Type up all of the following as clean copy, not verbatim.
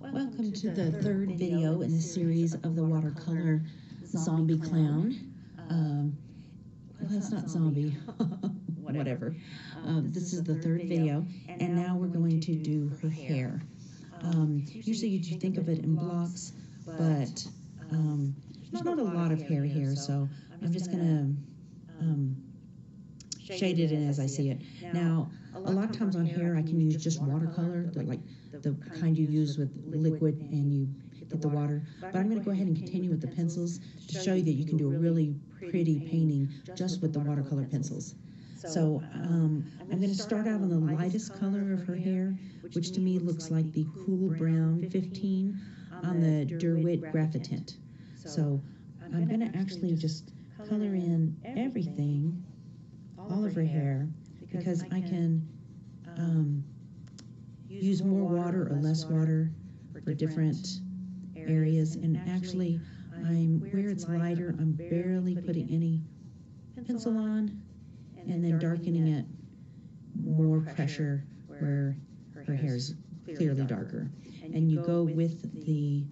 Welcome to the third video in the series of the watercolor zombie clown. Well, that's not zombie, whatever. This is the third video, and now we're going to do her hair. Usually you think of it in blocks, but there's not a lot of hair here, so I'm just going to shade it in as I see it. Now, a lot of times on hair I can use just watercolor, the kind you use with liquid and you get the water. But I'm going to go ahead and continue with the pencils to show you that you can do a really pretty painting just with the watercolor pencils. So I'm going to start out on the lightest color of her hair, which to me looks like the cool brown 15 on the DeWitt Graphitint. So I'm going to actually just color in everything, all of her hair, because I can use more water or less water for different areas. And actually, where it's lighter, I'm barely putting any pencil on, and then darkening it more pressure where her hair is clearly darker. And you go with the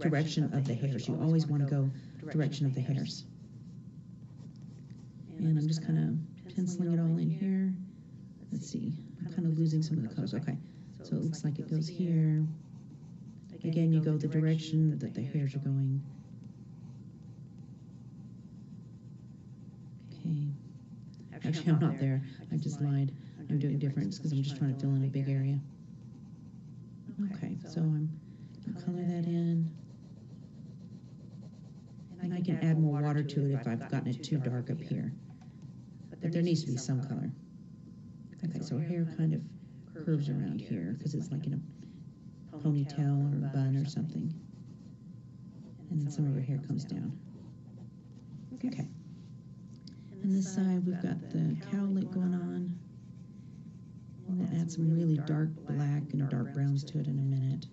direction of the hairs. You always want to go direction of the hairs. And I'm just kind of penciling it all in here. Let's see, I'm kind of losing some of the colors. Okay, so it looks like it goes here. Again, you go the direction that the hairs are going. Okay, actually I'm not there, I just lied. I'm doing different because I'm just trying to fill in a big area. Okay, so I'm going to color that in. And I can add more water to it if I've gotten it too dark up here. But there needs to be some color. Okay, so her hair kind of curves around here because it's like in a ponytail or a bun or something. And then some of her hair comes down. Okay. And this side we've got the cowlick going on. And we'll add some really dark black and dark browns to it in a minute.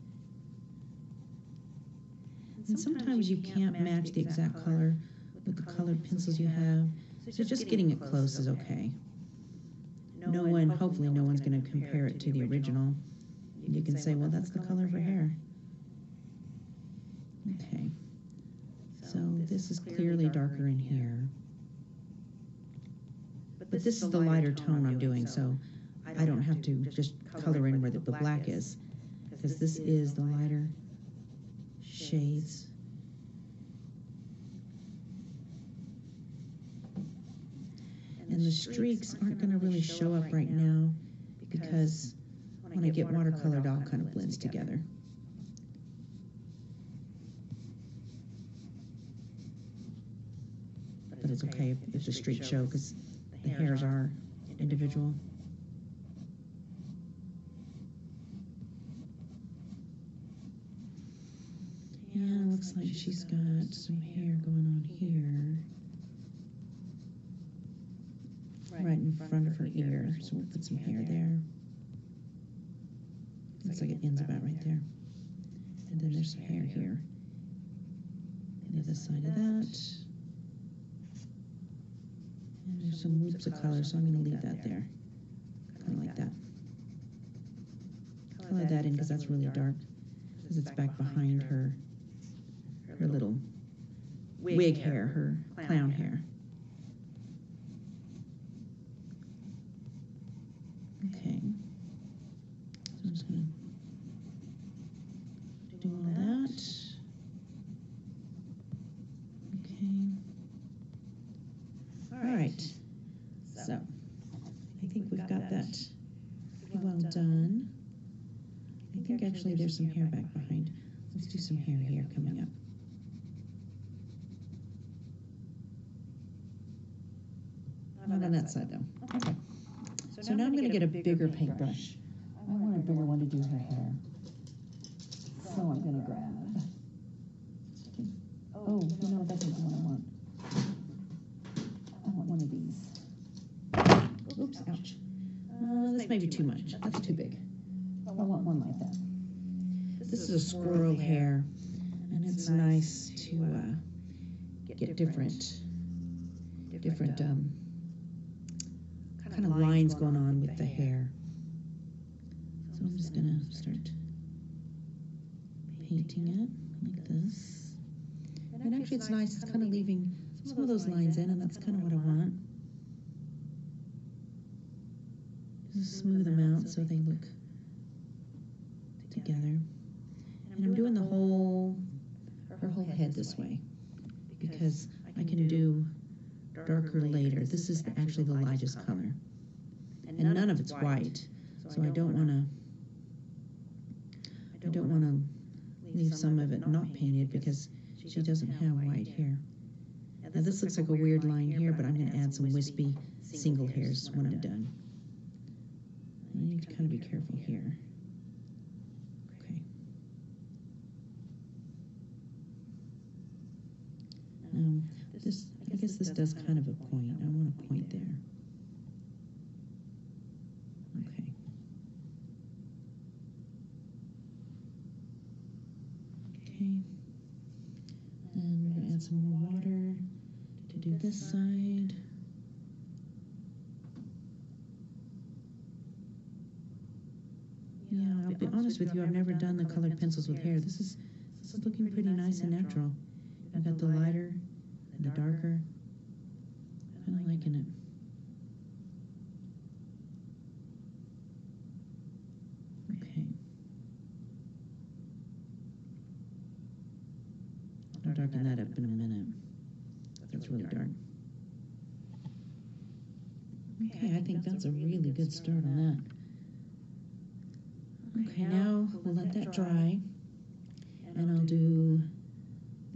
And sometimes you can't match the exact color with the colored pencils you have, so just getting it close is okay. Hopefully no one's going to compare it to the original. You can say, well, that's the color of her hair. Okay, so this is clearly darker in here. But this is the lighter tone I'm doing, so I don't have to just color in where the black is, because this is the lighter shades. And the streaks aren't going to really show up right now because when I get watercolored, it all kind of blends together. But it's okay if the streaks show because the hairs are individual. Yeah, it looks like she's got some hair going on here. Right in front of her ear, so we'll put some hair there. Looks like it ends about right there. And then there's some hair here. And the other side of that. And there's some loops of color, so I'm going to leave that there. Kind of like that. Color that in because that's really dark, because it's back behind her little wig hair, her clown hair. Okay, so I'm just going to do all that. Okay. All right, so I think we've got that pretty well done. I think actually there's some hair back behind. Let's do some hair here coming up. Not on that side though. Okay. So now I'm going to get a bigger paintbrush. I want a bigger one to do her hair. So I'm going to grab. Oh, no, that's not the one I want. I want one of these. Oops, ouch. This may be too much. That's too big. I want one like that. This is a squirrel hair, and it's nice to get different kind of lines going on with the hair. So I'm just going to start painting it like this. And actually it's nice, it's kind of leaving some of those lines in, and that's kind of what I want. Just smooth them out so they look together. And I'm doing her whole head this way because I can do darker later. This is actually the lightest color. And none of it's white, so I don't want to leave some of it not painted because she doesn't have white hair. Now this looks like a weird line here, but I'm going to add some wispy single hairs when I'm done. I need to kind of be careful here. Okay. This, I guess this does kind of a point. I want a point there. Okay. Okay. And we're going to add some more water to do this side. Yeah, I'll be honest with you, I've never done the colored pencils with hair. This is looking pretty nice and natural. I've got the lighter and the darker. Kind of liking it. Okay. I'll darken that up in a minute. That's really dark. Okay, I think that's a really good start on that. Okay, now we'll let that dry, and I'll do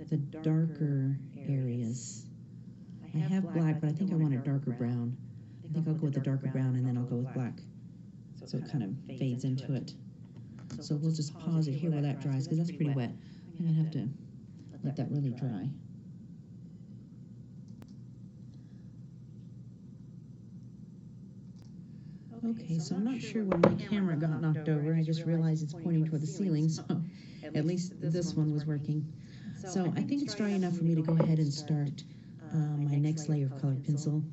the darker areas. I have black, but I think I want a darker brown. I think I'll go with the darker brown, and then I'll go with black, so it kind of fades into it. So we'll just pause it here while that dries, because that's pretty wet. I'm going to have to let that really dry. Okay, so I'm not sure when my camera got knocked over. I just realized it's pointing toward the ceiling, so at least this one was working. So I think it's dry enough for me to go ahead and start my next layer of colored pencil,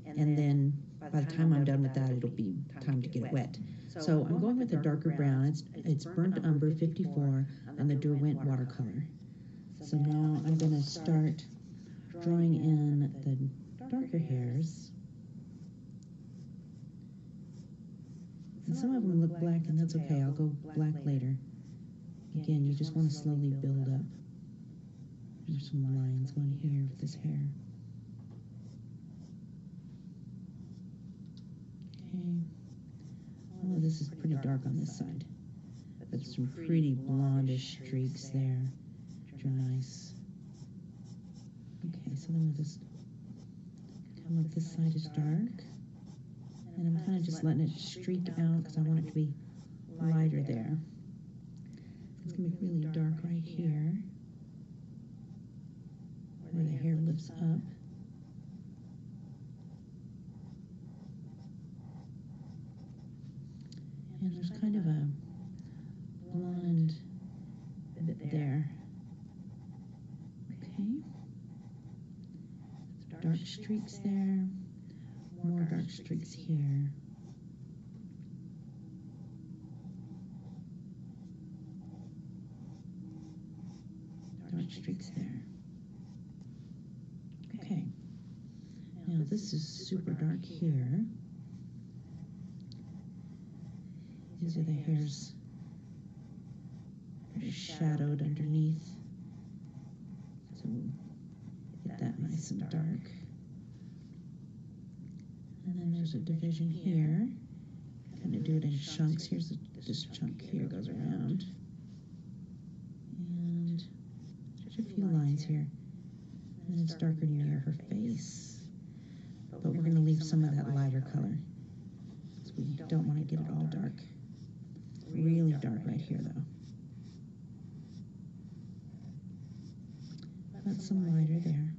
and then by the time I'm done with that, it'll be time to get it wet. So I'm going with a darker brown. It's Burnt Umber 54 on the Derwent watercolor. So now I'm going to start drawing in the darker hairs. And some of them look black, and that's okay. I'll go black later. Again, you just want to slowly build up. There's some lines going here with this hair. Okay. Oh, this is pretty dark on this side. But some pretty blondish streaks there, which are nice. Okay, so then we'll just come up this side is dark. And I'm kind of just letting it streak out because I want it to be lighter there. It's going to be really dark right here, where the hair lifts up. And there's kind of a blonde bit there. Okay. Dark streaks there. More dark streaks here. Dark streaks there. Okay. Now this is super dark here. These are the hairs that are shadowed underneath. So we'll get that nice and dark. And then there's a division here. Kind of do it in chunks. Here's this chunk here goes around. And there's a few lines here. And it's darker near her face. But we're going to leave some of that lighter color, because we don't want to get it all dark. Really dark right here, though. That's some lighter there.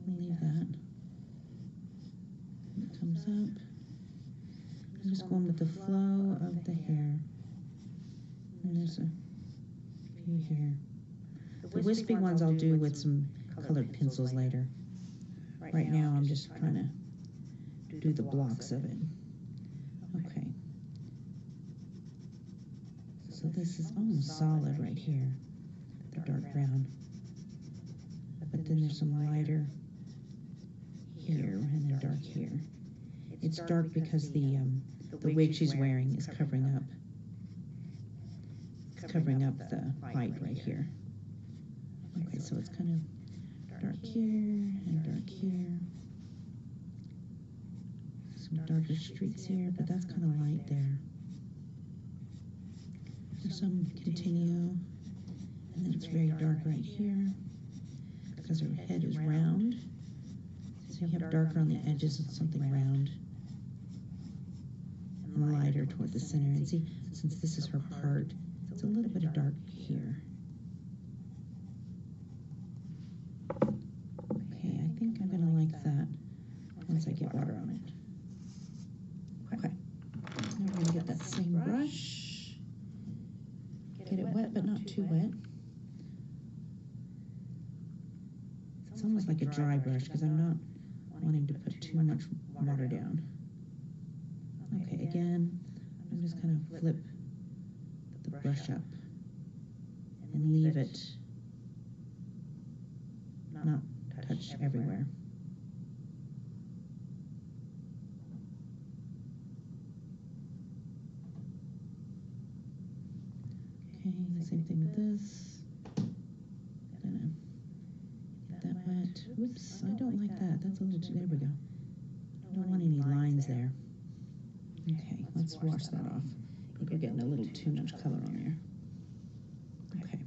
We'll leave that. It comes up. I'm just going with the flow of the hair. And there's a few here. The wispy ones I'll do with some colored pencils later. Right now I'm just trying to do the blocks of it. Okay. So So this is almost solid right here, the dark brown. But then there's some lighter here and then dark here. It's dark because the wig she's wearing is covering up. It's covering up the light right here. Okay, so it's kind of dark here and dark here. Some darker streaks here, but that's kind of light there. There's some continue, and then it's very dark right here because her head is round. So you have darker on the edges of something round and lighter toward the center. And see, since this is her part, it's a little bit of dark here. Okay, I think I'm gonna like that once I get water on it. Okay, now we're gonna get that same brush, get it wet but not too wet. It's almost like a dry brush because I'm not wanting to put too much water down. Okay, again, I'm just kind of flip the brush up and leave it not touch everywhere. Okay, the same thing with this. Gonna get that wet. Oops, I don't like that. That's a little too, there we go. I don't want any lines there. Okay, let's wash that off. I think we're getting a little too much color on there. Okay.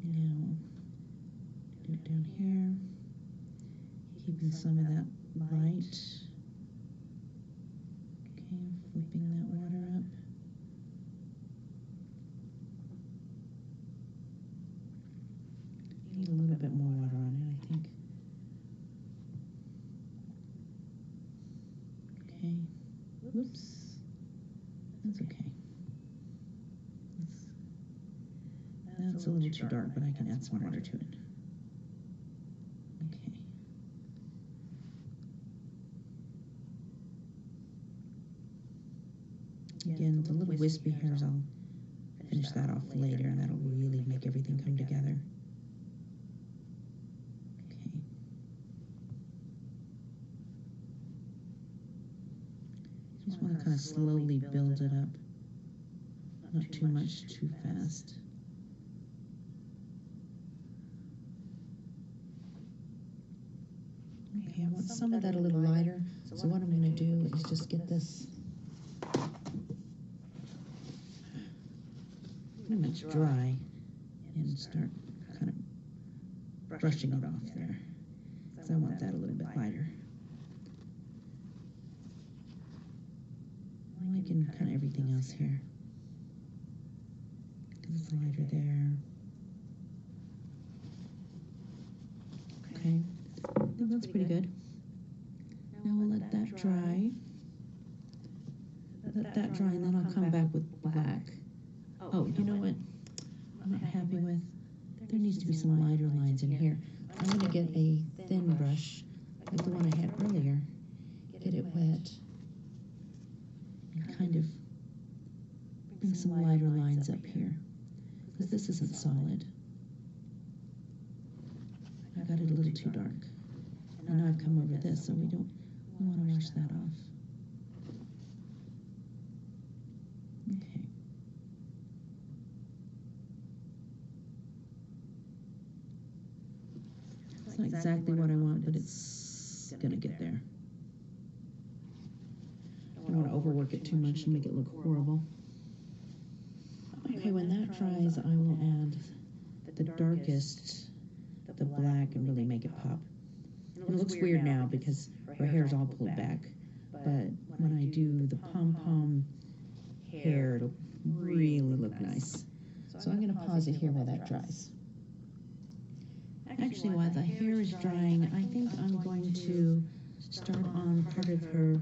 Now, do it down here. Keeping some of that light. Okay, flipping that water up. Need a little bit more water on it, I think. Okay. Whoops. That's okay. That's a little too dark, but I can add some water to it. Okay. Again, the little wispy hairs, I'll finish that off later, and that'll really make everything come together. Okay. Just want to kind of slowly build it up. Not too much, too fast. Okay, I want some of that a little lighter, so what I'm going to do is just get this pretty much dry and start kind of brushing it off there, because I want that a little bit lighter. I'm liking kind of everything else here. It's lighter there. Okay, I think that's pretty good. Now we'll let that dry. Let that dry, and then I'll come back with black. Oh, you know what I'm not happy with? There needs to be some lighter lines in here. I'm going to get a thin brush, like the one I had earlier, get it wet, and kind of bring some lighter lines up here, because this isn't solid. I got it a little too dark. And now I've come over this, so we want to wash that off. Okay. It's not exactly what I want, but it's gonna get there. I don't want to overwork it too much and make it look horrible. Okay, when that dries, I will add the darkest, the black, and really make it pop. And it looks weird now because her hair is all pulled back, but when I do the pom-pom hair, it'll really look nice. So I'm going to pause it here while that dries. Actually, while the hair is drying, I think I'm going to start on part of her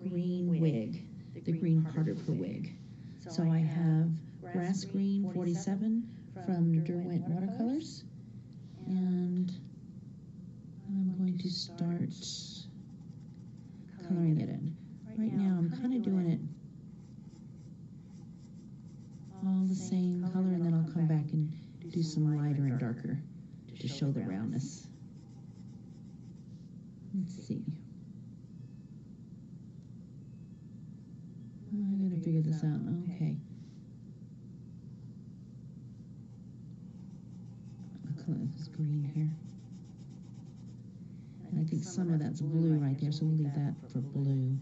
green wig, the green part of her wig. So I have Grass Green 47 from Derwent Watercolors, and I'm going to start coloring it in. Right now I'm kind of doing it the same color, and then I'll come back and do some lighter and darker to show the roundness. Let's see. I gotta figure this out. Okay. I'll color this green here. And I think some of that's blue right there, so we'll leave that for blue.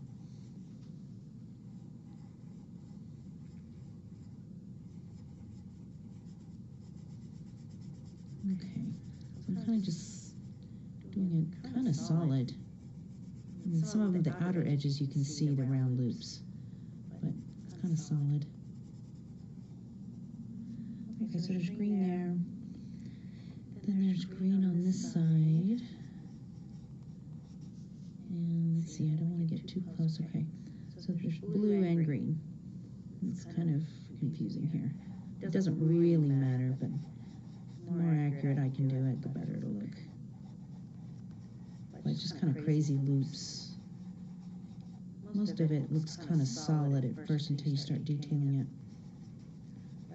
Okay, so I'm kind of just doing it kind of solid. And then some of the outer edges you can see the round loops, but it's kind of solid. Okay, so there's green there. Then there's green on this side. And let's see, I don't want to get too close. Okay, so there's blue and green. It's kind of confusing here. It doesn't really matter, but the more accurate I can do it, the better it'll look. But it's just kind of crazy loops. Most of it looks kind of solid at first until you start detailing it.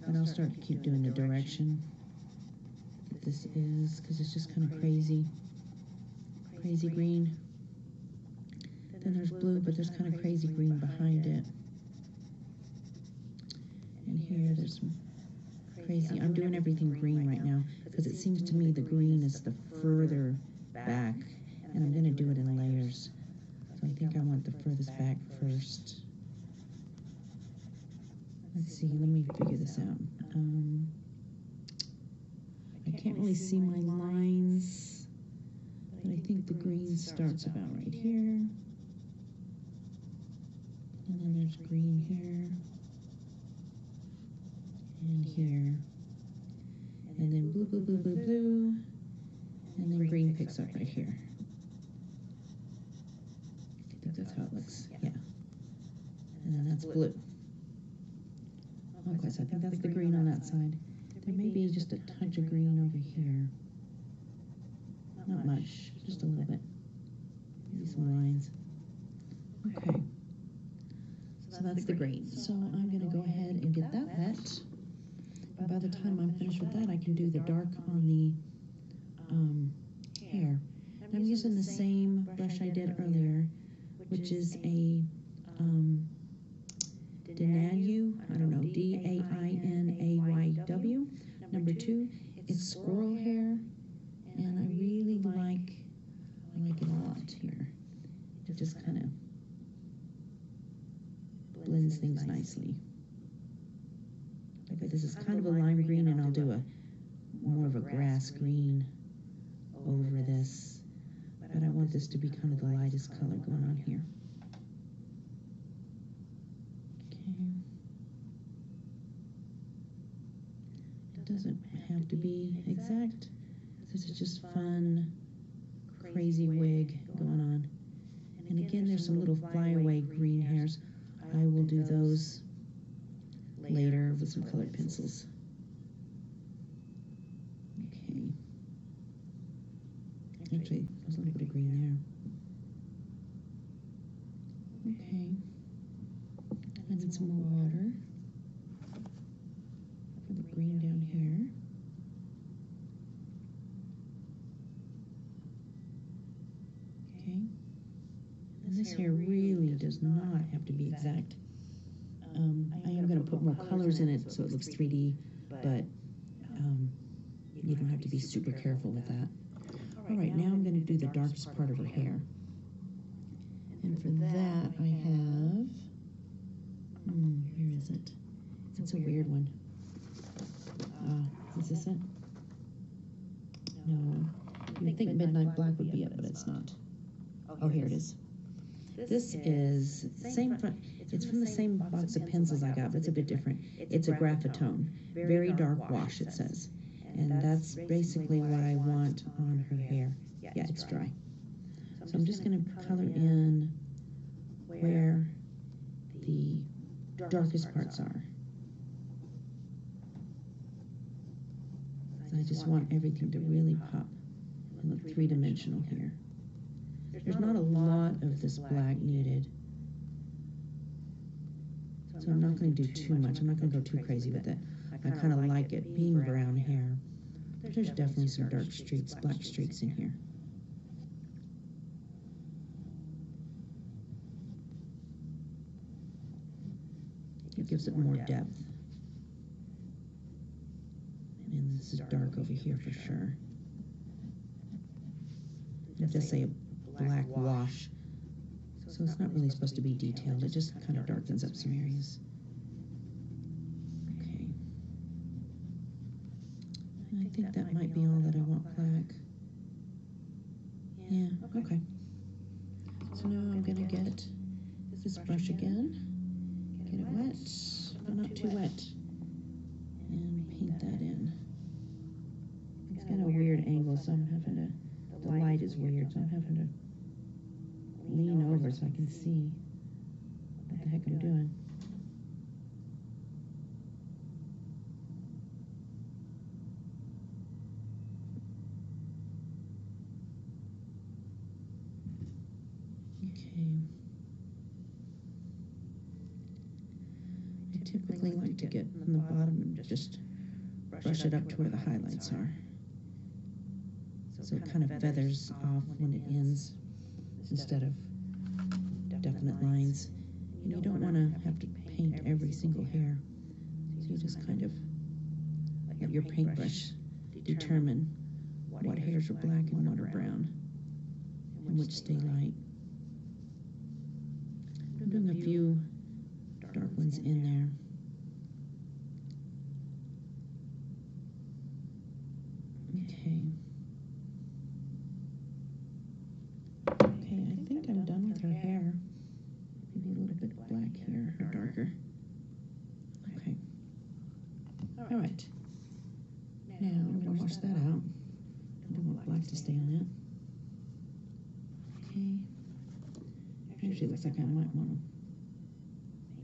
But I'll start to keep doing the direction that this is, because it's just kind of crazy. Crazy green. Then there's blue, but there's kind of crazy green behind it. And here there's some crazy. I'm doing everything green right now because it seems to me the green is the further back, and I'm going to do it in layers. So I think I want the furthest back first. Let's see, let me figure this out. I can't really see my lines, but I think the green starts about right here. And then there's green here. And here. And then blue, blue, blue, blue, blue. And then green picks up right here. I think that's how it looks. Yeah. And then that's blue. Okay, so I think that's the green on that side. There may be just a touch of green over here. Not much, just a little bit. Maybe some lines. Okay. So that's the green. So I'm going to go ahead and get that wet. And by the time I'm finished with that, I can do the dark on the hair. And I'm using the same brush I did earlier, which is a Dinayu, I don't know, D-A-I-N-A-Y-W, number 2. It's squirrel hair, and I really like it a lot here. It just kind of blends things nicely. Okay, this is kind of a lime green, and I'll do a more of a grass green over this, but I want this to be kind of the lightest color going on here. It doesn't have to be exact. This is just fun, crazy wig going on. And again, there's some little flyaway green hairs. I will do those later with some colored pencils. Okay. Actually, there's a little bit of green there. Okay. I need some more water for the green down here. Okay. And this hair really does not have to be exact. I am going to put more colors in it so it looks 3D, but you don't have to be super careful with that. All right, now I'm going to do the darkest part of her hair. And for that, I have, where is it? It's a weird one. Is this it? No. You'd think Midnight Black would be it, but it's not. Oh, here it is. This is same front. It's from the same box of pencils I got, but it's a bit different. It's a Graphitone, very dark wash, it says. And that's basically what I want on her hair. Yeah, it's dry. So I'm just going to color in where the darkest parts are. I just want everything to really pop and look three-dimensional here. There's not a lot of this black needed. So I'm not going to do too much. I'm not going to go too crazy with it. I kind of like it being brown hair. But there's definitely some dark streaks, black streaks in here. It gives it more depth. And this is dark over here for sure. It does say a black wash, so it's not really supposed to be detailed. It just kind of darkens up some areas. Okay. I think that might be all that I want black. Yeah, okay. So now I'm going to get this brush again, get it wet, but not too wet, and paint that in. It's got a weird angle, so I'm having to, the light is weird, so I'm having to lean over so I can see what the heck I'm doing. Okay. I typically like to get from the bottom and just brush it up to where the highlights are. So it kind of feathers off when it ends instead of definite lines. And you don't want to have to paint every single hair. So you just kind of let your paintbrush determine what hairs are black and what are brown and which stay light. I'm doing a few dark ones in there. Okay. Okay, I think I'm done with her hair. Maybe a little bit black here, or darker. Okay. All right. Now I'm going to wash that out. I don't want black to stay on it. Okay. Actually, looks like I might want to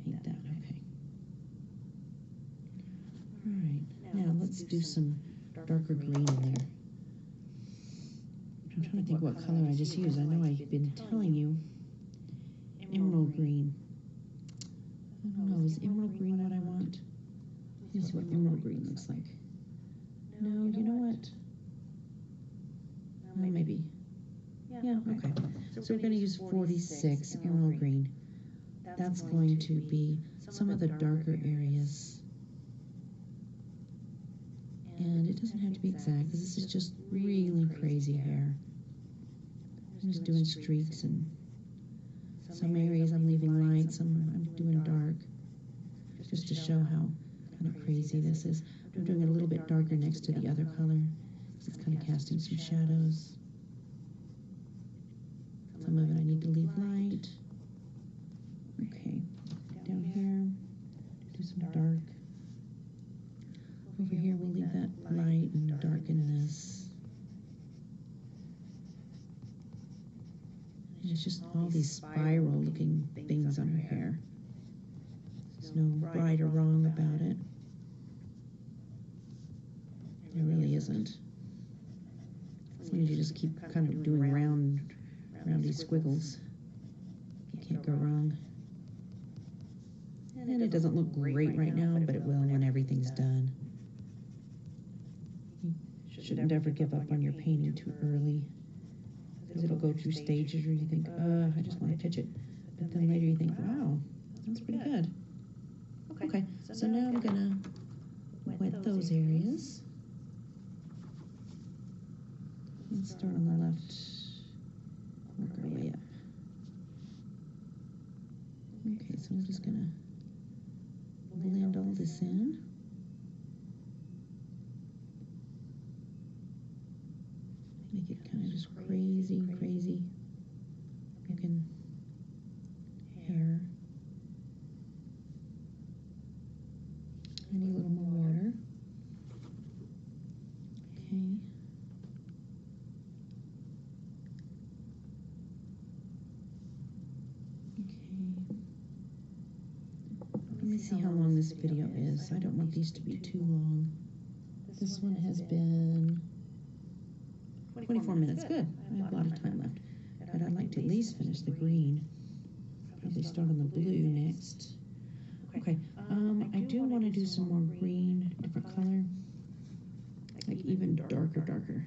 paint that. Okay. All right. Now let's do some darker green in there. I'm trying to think what color I just used. I know I've been telling you emerald green. I don't know, is emerald green what I want? Let me see what emerald green looks like. No, you know what? Well, maybe. Yeah, okay. So we're going to use 46 emerald green. That's going to be some of the darker areas. And it doesn't have to be exact, because this is just really crazy hair. I'm just doing streaks, and some areas I'm leaving light, some I'm doing dark, just to show how kind of crazy this is. I'm doing it a little bit darker next to the other color, because it's kind of casting some shadows. Some of it I need to leave light. Okay, down here, do some dark. Over here, we'll leave that light and darken this. And it's just all these spiral-looking things on her hair. There's no right or wrong about it. There really isn't. As long as you just keep kind of doing roundy squiggles, you can't go wrong. And it doesn't look great right now, but it will when everything's done. You shouldn't ever give up on your painting too early, because it'll go through stages where you think, I just want to pitch it. But then later you think, wow, that's pretty good. Okay, so now I'm going to wet those areas. Let's start on the left, work our way up. Okay, so I'm just going to blend all this in. Make it kind of just crazy looking hair. I need a little more water. Okay. Let me see how long this video is. I don't want these to be too long. This one has been 24 minutes. Good. I have a lot of time left. But I'd like to at least finish the green. Probably start on the blue next. Okay, I do want to do some more green, different color, like even darker.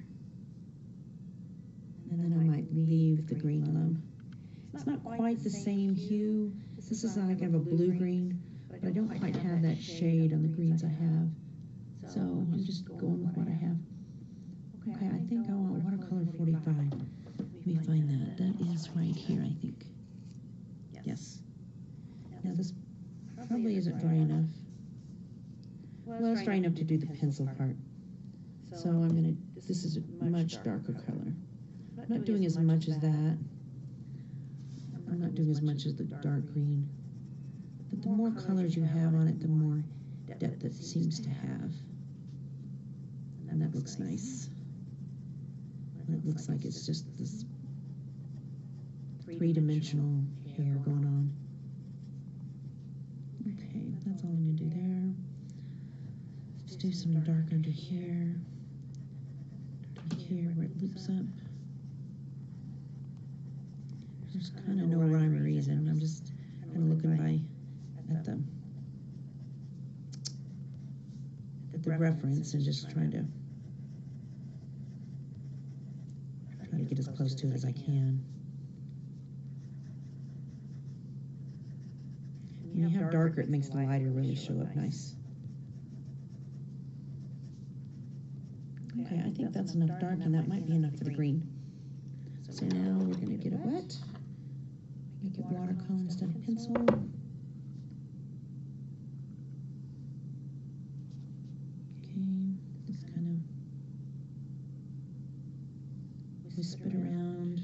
And then I might leave the green alone. It's not quite the same hue. This is like kind of a blue-green, but I don't quite have that shade on the greens I have. So I'm just going with what I have. Okay, I think I want watercolor 45. Let me find that. That is right here, I think. Yes. Now this probably isn't dry enough. Well, it's dry enough to do the pencil part. So this is a much darker color. I'm not doing as much as that. I'm not doing as much as the dark green. But the more colors you have on it, the more depth it seems to have. And that looks nice. And it looks like it's just this three-dimensional hair going on. Okay, that's all I'm going to do there. Let's do some dark under here. Dark here where it loops up. There's kind of no rhyme or reason. I'm just kind of looking at the reference and just trying to get as close to it as I can. When you have darker, it makes the lighter really show up nice. Okay, I think that's enough dark, and that might be enough for the green. So now we're going to get it wet. Make it watercolor instead of pencil. Okay, just kind of wisp it around.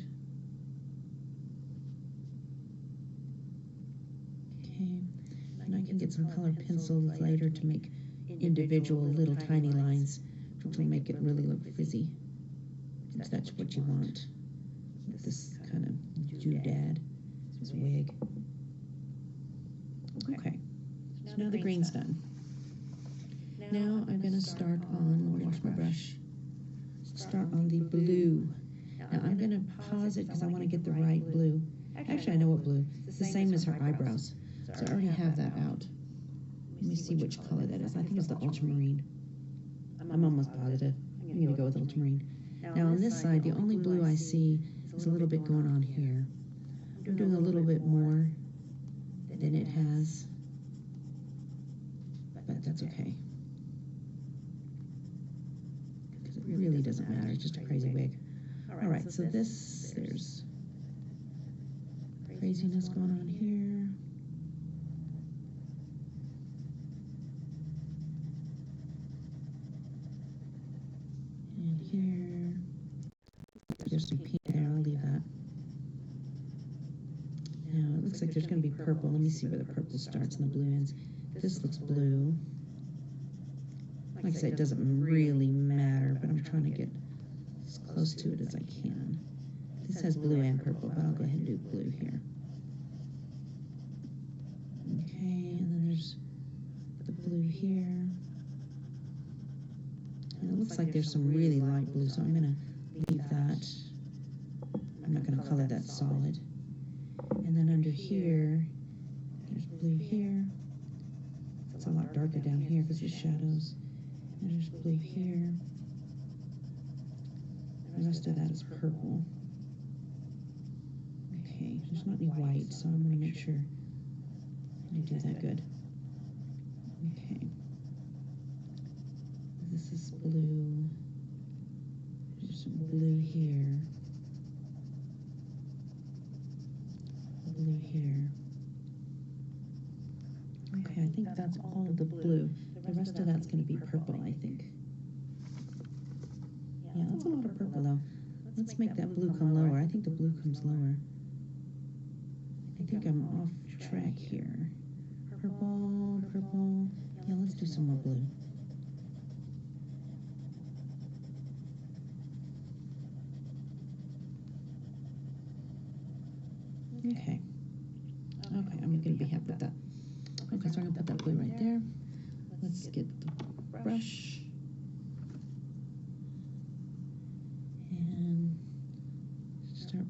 Okay, and I can get some colored pencils later to make individual little tiny lines, which will make it really look frizzy. If that's what you want. With this kind of doodad, this wig. Okay, so now the green's done. Now I'm going to start on, let me wash my brush, start on the blue. Now I'm going to pause it because I want to get the right blue. Actually, I know what blue. It's the same as her eyebrows. So I already have that out. Let me see which color that is. I think it's the ultramarine. I'm almost positive. I'm going to go with ultramarine. Now on this side, the only blue I see is a little bit going on here. I'm doing a little bit more than it has, but that's okay. Because it really doesn't matter, it's just a crazy wig. All right, so there's craziness going on here. And here, there's some pink there, I'll leave that. Now, it looks like there's going to be purple. Let me see where the purple starts and the blue ends. This looks blue. Like I said, it doesn't really matter, but I'm trying to get as close to it as I can. This has blue and purple, but I'll go ahead and do blue here. Okay, and then there's the blue here. And it looks like there's some really light blue, so I'm going to leave that. I'm not going to color that solid. And then under here, there's blue here. It's a lot darker down here because of the shadows. And there's blue here. The rest of that is purple. Okay, there's not any white, so I'm going to make sure I do that good. Okay. This is blue. There's some blue here. Blue here. Okay, I think that's all of the blue. The rest of that's going to be purple, I think. Yeah, that's a lot of purple, though. Let's make that blue come lower. I think the blue comes lower. I think I'm off track here. Purple, purple. Yeah, let's do some more blue. Okay. Okay, I'm going to be happy with that. Okay, so I'm going to put that blue right there. Let's get the brush. And start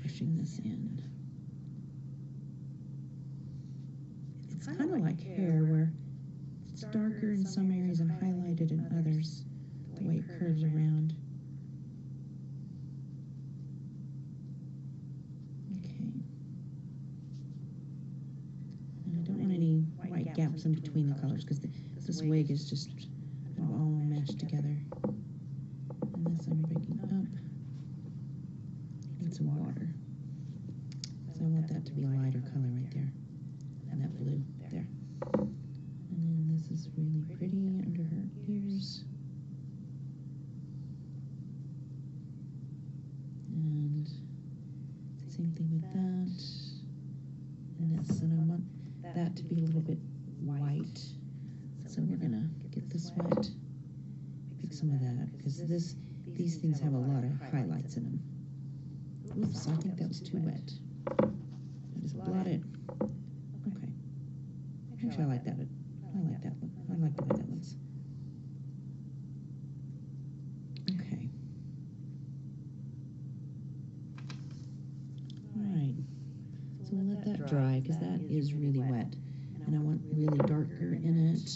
brushing this in. It's kind of like hair, where it's darker in some areas and highlighted in others, the way it curves around. Okay. And I don't want any white gaps in between the colors, because this wig is just all mashed together. And this I'm breaking up. Need some water. So I want that to be a lighter color right there. And that blue there. And then this is really pretty under her ears. And same thing with that. And this, and I want that to be a little bit white. So we're gonna get this wet. Pick some of that, because these things have a lot of highlights in them. Oops, I think that was too wet. I just blot it. Okay. Actually, I like that. I like that one. I like the way that looks. Okay. All right. So we'll let that dry, because that is really wet. And I want really darker in it.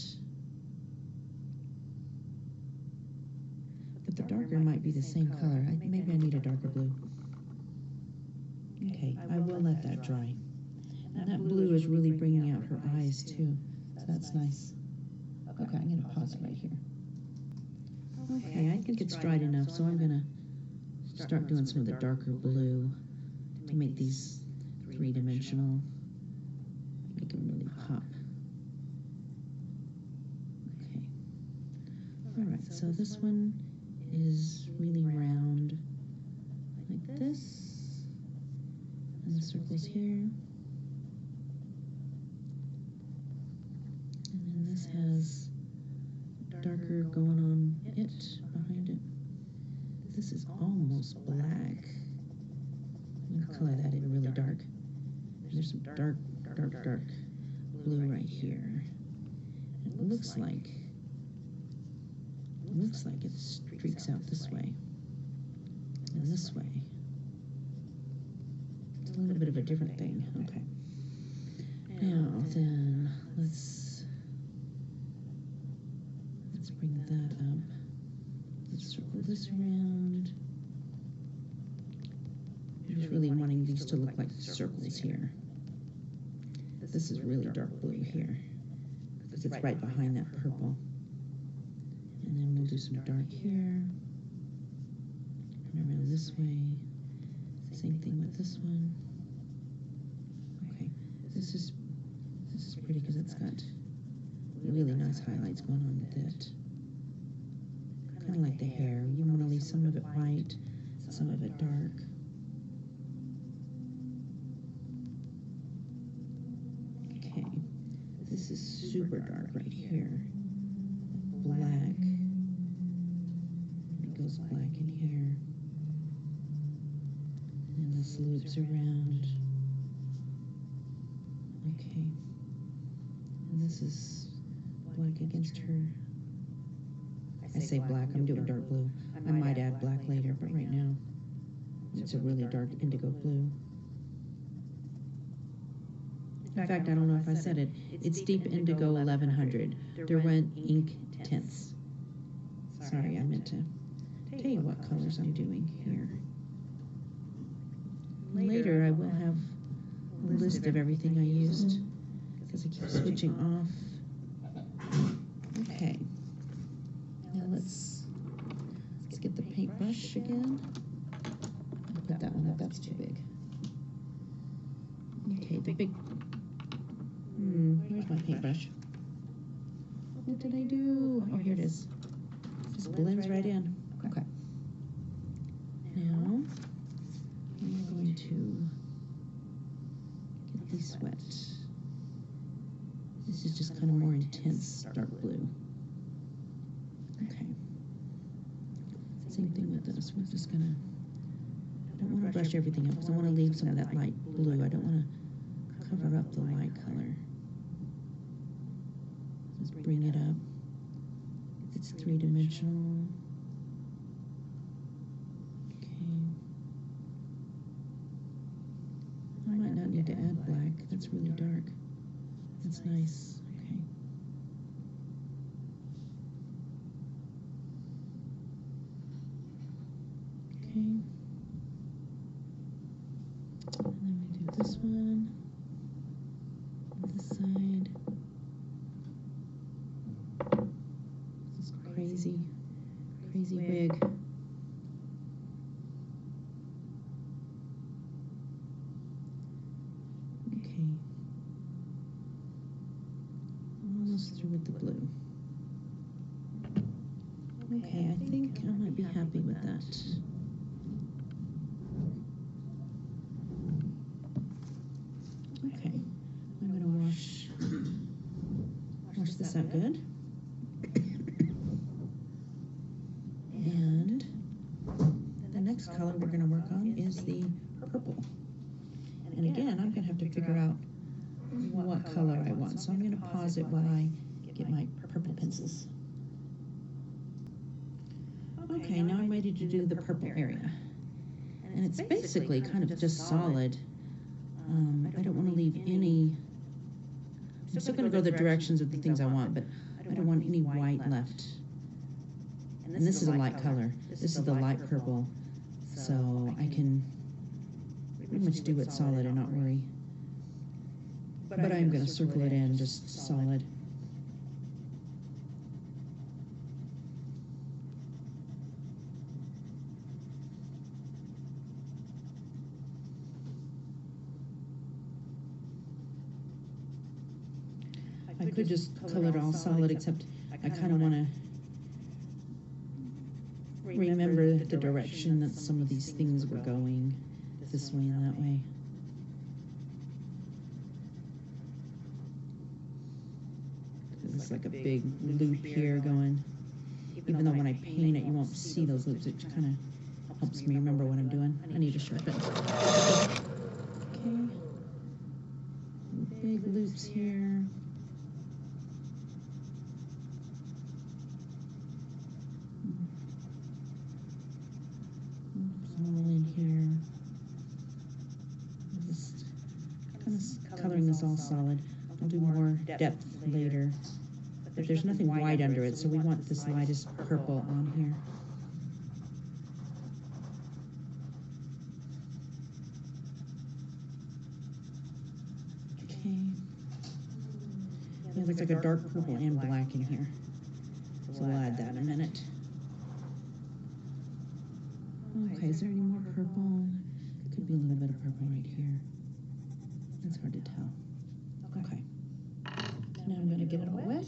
But the darker might be the same color. Maybe I need a darker blue. Okay, I will let that dry. And that blue is really bringing out her eyes too. So that's nice. Okay, I'm going to pause it right here. Okay, I think it's dried enough, so I'm going to start doing some of the darker blue to make these three-dimensional. Make them really pop. Okay. Alright, so this one is really round, like this. And the circles here. And then this has darker going on it, behind it. This is almost black. I'm going to color that in really dark. There's some dark blue right here. It looks like it streaks out this way and this way. It's a little bit of a different thing. Okay. Now then, let's bring that up. Let's circle this around. I'm just really wanting these to look like circles here. This is really dark blue here, because it's right behind that purple. And then we'll do some dark here, and around this way. Same thing with this one. Okay, this is pretty, because it's got really nice highlights going on with it. Kind of like the hair. You want to leave some of it white, some of it dark. This is super dark right here. Black. It goes black in here. And then this loops around. Okay. And this is black against her. I say black, I'm doing dark blue. I might add black later, but right now it's a really dark indigo blue. In fact, I don't know if I said it. It's Deep Indigo 1100. Derwent Ink Tints. Sorry, I meant to tell you what colors I'm doing here. Later, I will have a list of everything I used, because I keep switching off. Okay. Now let's get the paintbrush again. I'll put that one up. That's too big. Okay, the big. Where's my paintbrush? What did I do? Oh, here it is. Just blends right in. Okay. Now, I'm going to get these wet. This is just kind of more intense dark blue. Okay. Same thing with this. We're just gonna, I don't want to brush everything up, because I want to leave some of that light blue. I don't want to cover up the light color. Just bring it up. It's three-dimensional. Okay. I might not need to add black. That's really dark. That's nice. Okay. Okay. And then we do this one. This side. This is crazy wig. Okay. Almost through with the blue. Okay, I think I might be happy with that. Okay, I'm gonna wash this out good. And the next color we're gonna work on is the purple. And again, I'm gonna have to figure out what color I want. So I'm gonna pause it while I get my purple pencils. Okay, now I'm ready to do the purple area. And it's basically kind of just solid. I don't want to leave any, I'm still going to go the directions of the things I want, but I don't want any white left. And this is a light color. This is the light purple. So I can pretty much do it solid and not worry. But I'm going to circle it in just solid. I could just color it all solid, except I kind of want to remember the direction that some of these things were going, this way and that way. There's like a big loop here going. Even though when I paint it, you won't see those loops. It kind of helps me remember what I'm doing. I need to sharpen. Okay. Big loops here. Coloring this all solid. I'll do more depth later. But there's nothing white under it, so we want this lightest purple on here. Okay. Yeah, there's like a dark purple and black in here. So we'll add that in a minute. Okay, is there any more purple? Could be a little bit of purple right here. It's hard to tell. Okay. Now I'm going to get it all wet.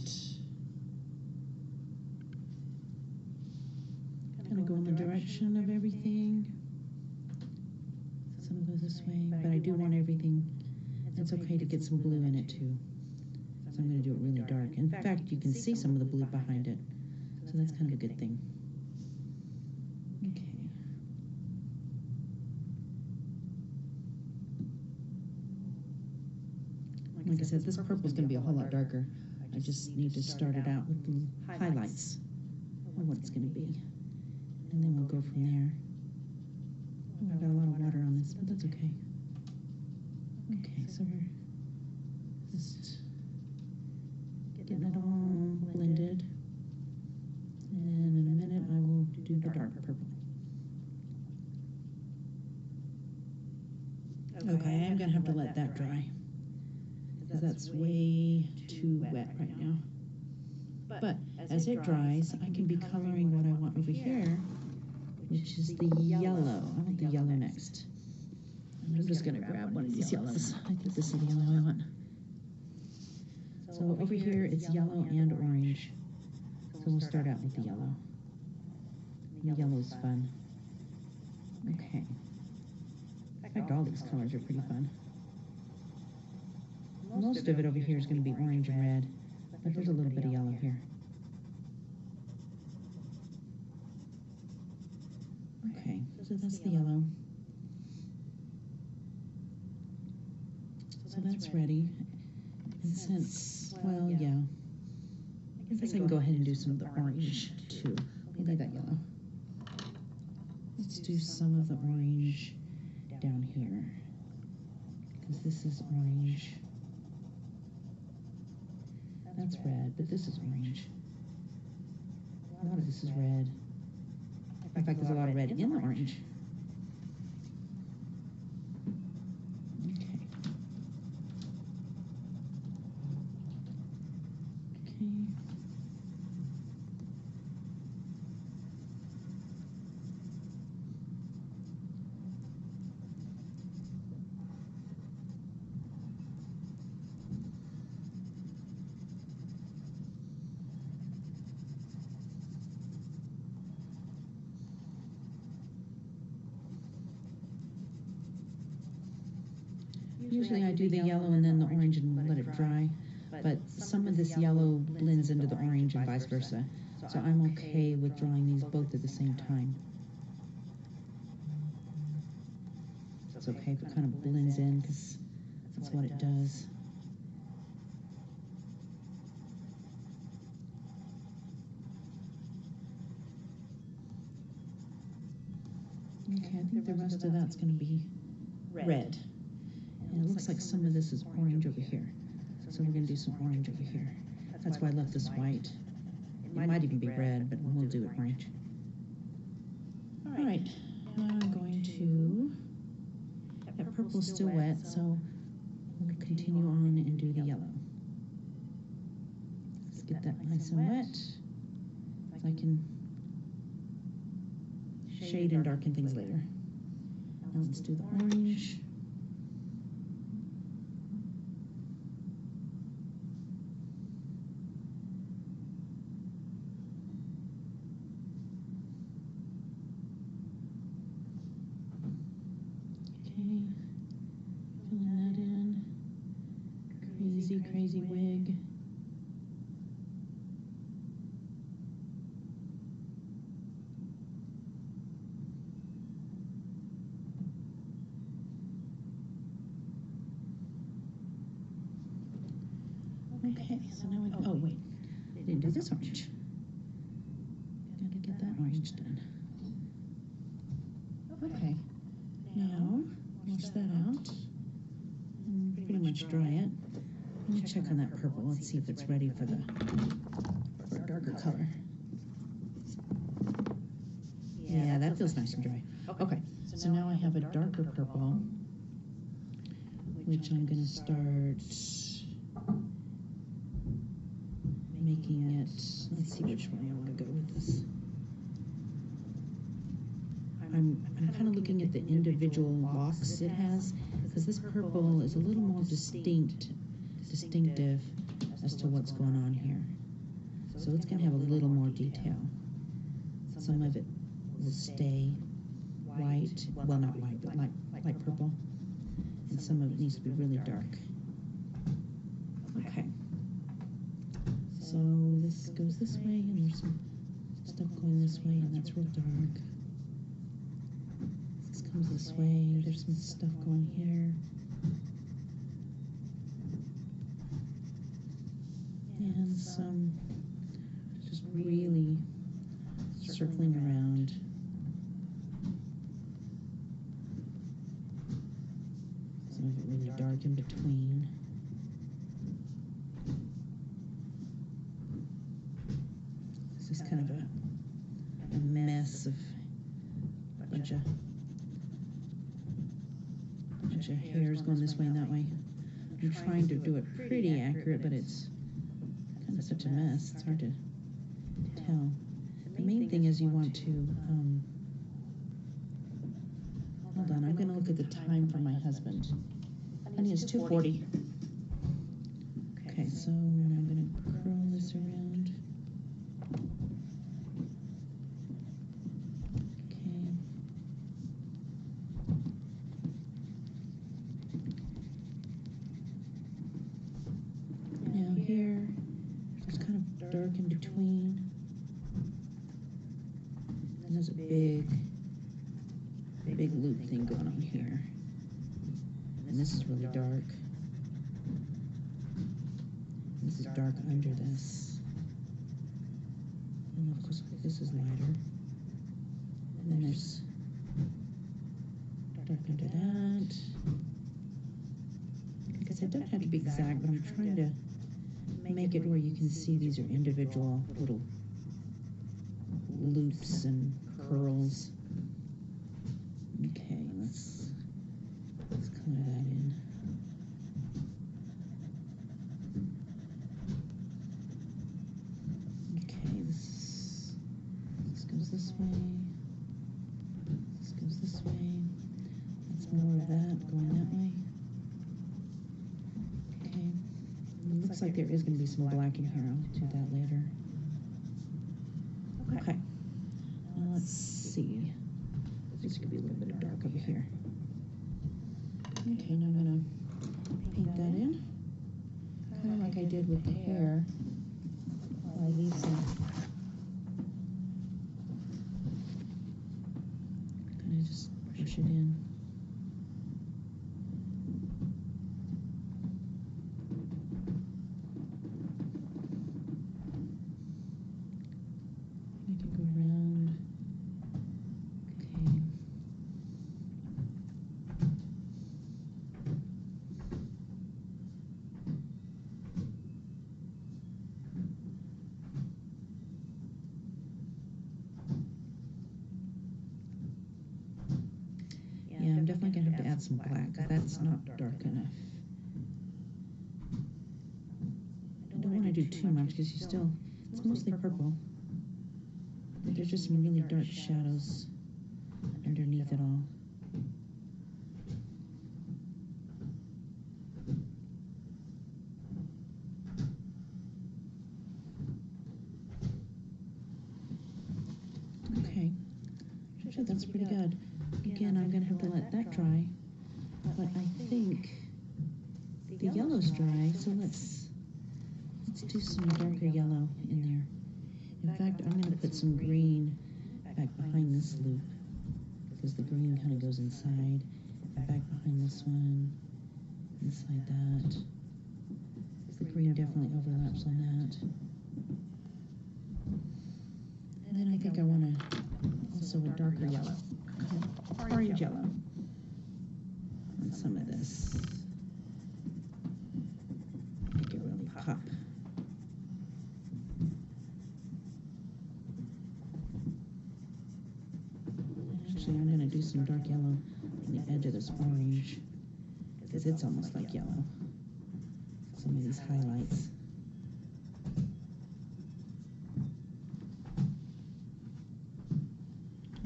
Kind of go in the direction of everything. Some goes this way, but I do want everything. It's okay to get some blue in it too. So I'm going to do it really dark. In fact, you can see some of the blue behind it. So that's kind of a good thing. Okay. Like I said, this purple is going to be a whole lot darker. I just need to start it out with the highlights of what it's going to be. And then we'll go from there. Oh, I've got a lot of water on this, but that's okay. Okay, so we're just getting it all blended. And in a minute, I will do the dark purple. Okay, I'm going to have to let that dry, because that's way too wet right now. But as it dries, I can be coloring what I want over here, which is the yellow. I want the yellow next. And I'm just going to grab one of these yellows. I think this is the yellow I want. So over here, it's yellow and orange. So we'll start out with the yellow. The yellow's fun. Okay. In fact, all these colors are pretty fun. Most of it over here is going to be orange and red, but there's a little bit of yellow here. Okay, so that's the yellow. So that's ready. And since, well, yeah, I guess I can go ahead and do some of the orange too. We'll leave that yellow. Let's do some of the orange down here, because this is orange. That's red, but this is orange. A lot of this is red. In fact, there's a lot of red in the orange. Okay. Usually I do the yellow and then the orange and let it dry, but some of this yellow blends into the orange and vice versa. So I'm okay with drawing these both at the same time. It's okay if it kind of blends in because that's what it does. Okay, I think the rest of that's going to be red. And it looks like some of this is orange over here. So we're going to do some orange over here. That's why I left this white. It might even be red, but we'll do it orange. All right, now I'm going to, that purple's still wet, so we'll continue on and do the yellow. Let's get that nice and wet so I can shade and darken things later. Now let's do the orange. Filling that in. Crazy wig. Okay, so now we, oh wait, I didn't do this orange. Gotta get that orange done. Okay, now wash that out and pretty much dry it. Let me check on that purple. Let's see if it's ready for a darker color. Yeah, that feels nice and dry. Okay, so now I have a darker purple, which I'm going to start making it. Let's see which way I want to go with this. I'm kind of looking at the individual locks it has, because this purple is a little more distinctive as to what's going on here. So it's going to have a little more detail. Some of it will stay white, well not white, but light purple, and some of it needs to be really dark. Okay. So this goes this way, and there's some stuff going this way, and that's real dark. This comes this way, there's some stuff going here. And some just really circling around. Some of it really dark in between. This is kind of a mess of a bunch of hairs going this way and that way. I'm trying to do it pretty accurate, but it's kind of such a mess. It's hard to tell. The main thing is you want to, hold on, I'm going to look at the time for my husband. Honey, it's 2:40. Okay, so I'm going to curl this around. Okay. Now here, it's kind of dark in between. And there's a big loop thing going on here. And this is really dark. This is dark under this. And of course, this is lighter. And then there's dark under that. Because I don't have to be exact, but I'm trying to make it where you can see these are individual little loops and curls. Okay, let's color that in. Okay, this goes this way. This goes this way. That's more of that going that way. Okay. It looks like there is going to be some black in here. I'll do that later. Okay. Now let's see. This could be a little bit of dark over here. Okay, now I'm going to paint that in. Kind of like I did with the hair. I leave some. Kind of just push it in. I can go around. Okay. Yeah, I'm definitely going to have to add some black because that's not dark enough. I don't want to do too much because you still, it's mostly purple. But there's just some really dark shadows underneath it all. Okay, actually that's pretty good. Again, I'm going to have to let that dry, but I think the yellow's dry, so let's do some darker yellow in there. In fact, I'm going to put some green back behind this loop because the green kind of goes inside, back behind this one, inside that. The green definitely overlaps on that. And then I think I want to also a darker yellow, orange yellow on some of this. Make it really pop. Actually, I'm going to do some dark yellow on the edge of this orange because it's almost like yellow. Some of these highlights.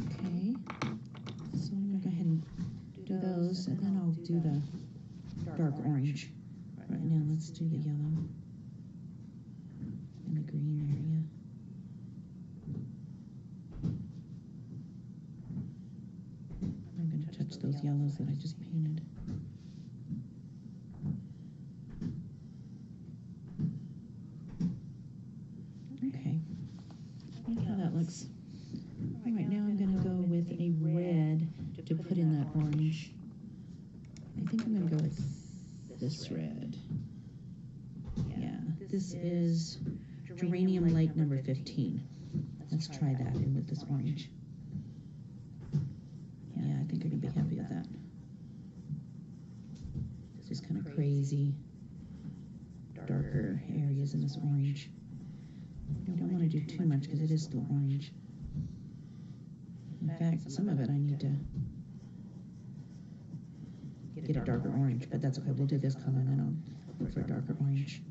Okay, so I'm going to go ahead and do those, and then I'll do the dark orange. Right now, let's do the yellow and the green area. I'm going to touch those yellows that I just painted. Okay, look how that looks. All right, now I'm going to go with a red to put in that orange. I think I'm going to go with this red. Yeah, this is Geranium Lake number 15. Let's try that in with this orange. Yeah, I think I can be happy with that. It's just kind of crazy, darker areas in this orange. I don't want to do too much because it is still orange. In fact, some of it I need to get a darker orange, but that's okay. We'll do this color and then I'll look for a darker orange.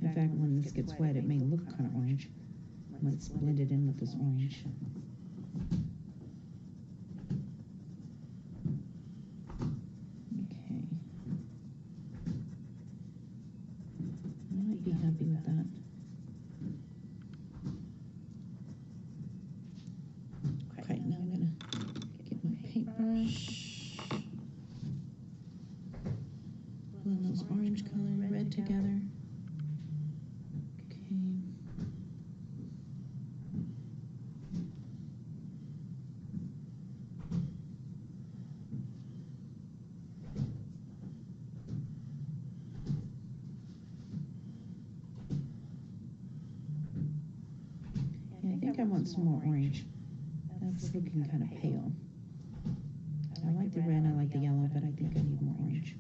In fact, when this gets wet, it may look kind of orange when it's blended in with this orange. Okay. I might be happy with that. Okay, now I'm going to get my paintbrush. Blend those orange color and red together. want some more orange. That's looking kind of pale. I like the red, I like the yellow, but I think I need more orange.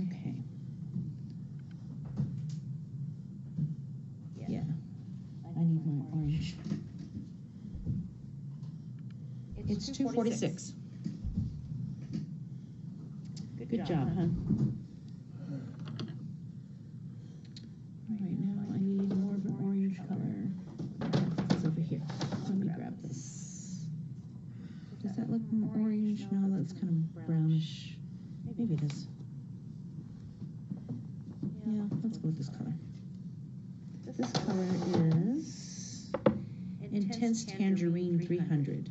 Okay. Yeah, I need more orange. It's 2:46. Good job, huh? Right now, I need more of an orange color. It's over here. Let me grab this. Does that look more orange? No, that's kind of brownish. Maybe it is. Yeah, let's go with this color. This color is Intense Tangerine 300.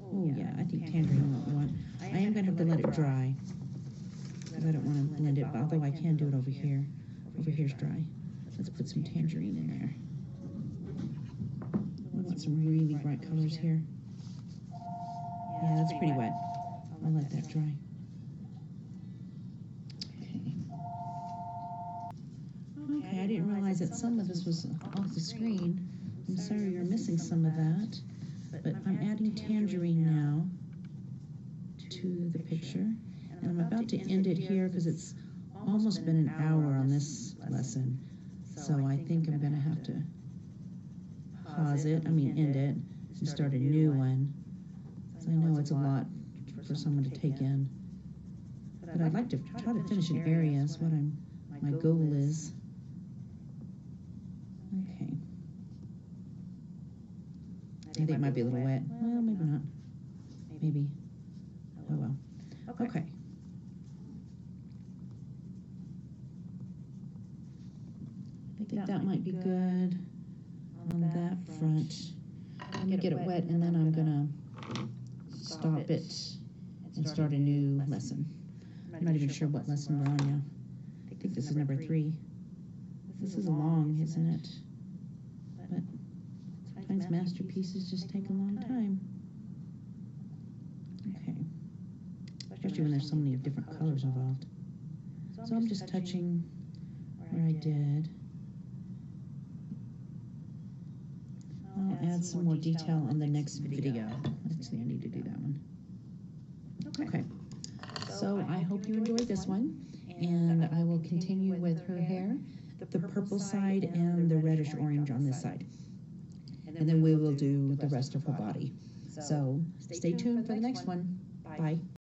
Oh yeah, I think tangerine won't want. I am going to have to let it dry because I don't want to blend it, but although I can do it over here. Over here's dry. Let's put some tangerine in there. I want some really bright colors here. Yeah, that's pretty wet. I'll let that dry. Okay, I didn't realize that some of this was off the screen. I'm sorry you're missing some of that. But I'm adding tangerine now to the picture. And I'm about to end it here because it's almost been an hour on this lesson. So I think I'm going to have to end it and start a new one. So I know it's a lot for someone to take in. But I'd like to try to finish an area is what my goal is. Okay. I think it might be a little wet. Well, maybe not. Maybe. Oh well. Okay. I think that might be good on that front. I'm going to get it wet and then I'm going to stop it and start a new lesson. I'm not even sure what lesson we're on now. I think this is number 3. This is long, isn't it? But sometimes masterpieces just take a long time. Okay. Especially when there's so many different colors involved. So I'm just touching where I did. I'll add some more detail on the next video. Actually, I need to do that one. Okay. So I hope you enjoyed this one. And I will continue with her hair, the purple side and the reddish orange on this side. And then we will do the rest of her body. So stay tuned for the next one. Bye.